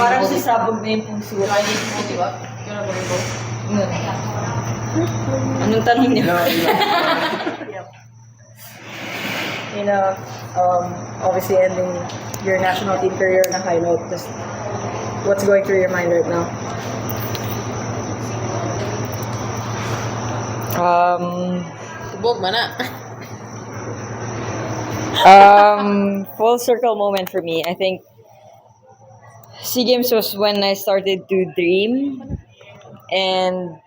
Parang sasabog na yung puso. Di ba? Yun ang rainbow. Anong tanong niyo? You know, obviously ending your national team career on a high note. Just what's going through your mind right now? Tubog man na. Full circle moment for me. I think SEA Games was when I started to dream, and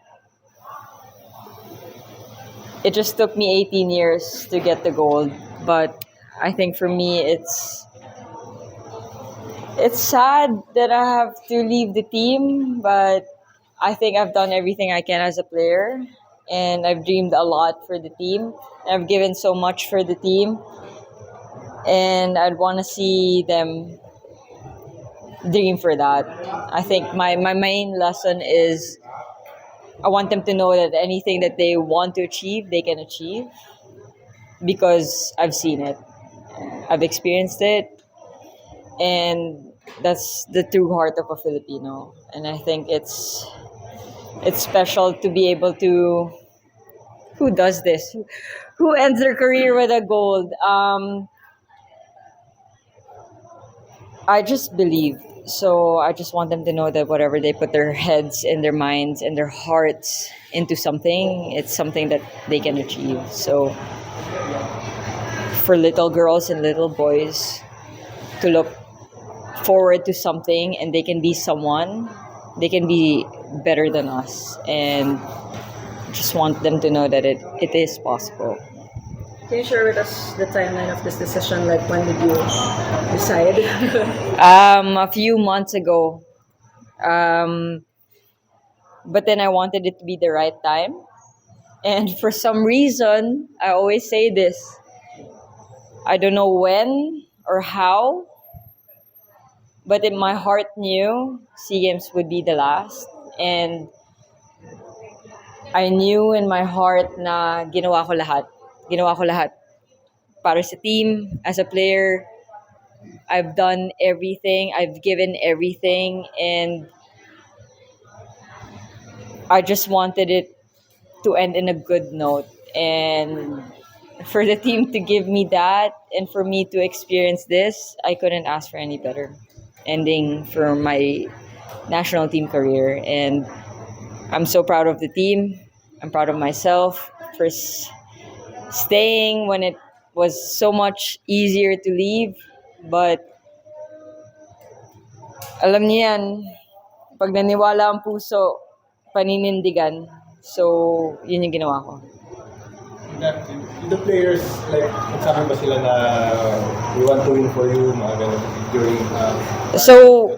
it just took me 18 years to get the gold. But I think for me, it's sad that I have to leave the team, but I think I've done everything I can as a player, and I've dreamed a lot for the team. I've given so much for the team, and I'd want to see them dream for that. I think my main lesson is I want them to know that anything that they want to achieve, they can achieve, because I've seen it. I've experienced it, and that's the true heart of a Filipino. And I think it's special to be able to. Who does this? Who ends their career with a gold? I just believe. So I just want them to know that whatever they put their heads and their minds and their hearts into something, it's something that they can achieve. So for little girls and little boys to look forward to something, and they can be someone, they can be better than us, and just want them to know that it is possible. Can you share with us the timeline of this decision? Like, when did you decide? A few months ago. But then I wanted it to be the right time. And for some reason, I always say this. I don't know when or how, but in my heart knew SEA Games would be the last. And I knew in my heart na ginawa ko lahat. Ginawa ko lahat para sa team, as a player. I've done everything. I've given everything. And I just wanted it to end in a good note. And for the team to give me that, and for me to experience this, I couldn't ask for any better ending for my national team career. And I'm so proud of the team. I'm proud of myself for staying when it was so much easier to leave. But alam niyo yan, pag naniwala ang puso, paninindigan. So, yun yung ginawa ko. The players, like, nagsabi ba sila na we want to win for you, mga ganun, during... So,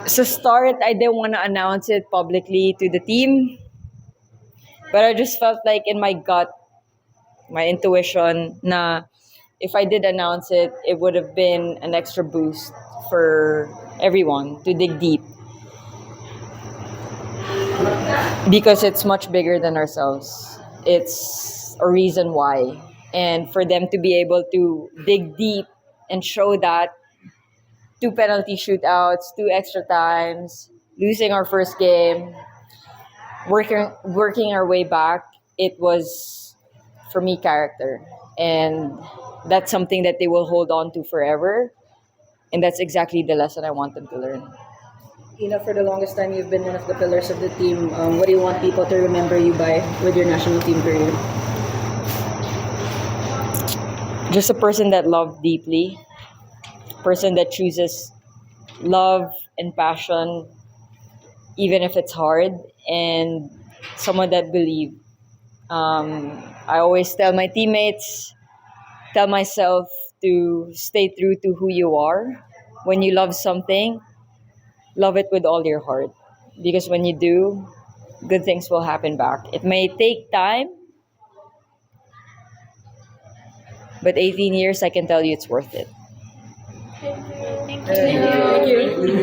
sa start, I didn't want to announce it publicly to the team. But I just felt like in my gut, my intuition, na if I did announce it, it would have been an extra boost for everyone to dig deep. Because it's much bigger than ourselves. It's a reason why. And for them to be able to dig deep and show that 2 penalty shootouts, 2 extra times, losing our first game, working our way back, it was, for me, character. And that's something that they will hold on to forever. And that's exactly the lesson I want them to learn. You know, for the longest time, you've been one of the pillars of the team. What do you want people to remember you by with your national team career? Just a person that loved deeply, person that chooses love and passion, even if it's hard, and someone that believed. I always tell my teammates, tell myself to stay true to who you are. When you love something, love it with all your heart. Because when you do, good things will happen back. It may take time, but 18 years, I can tell you it's worth it. Thank you. Thank you.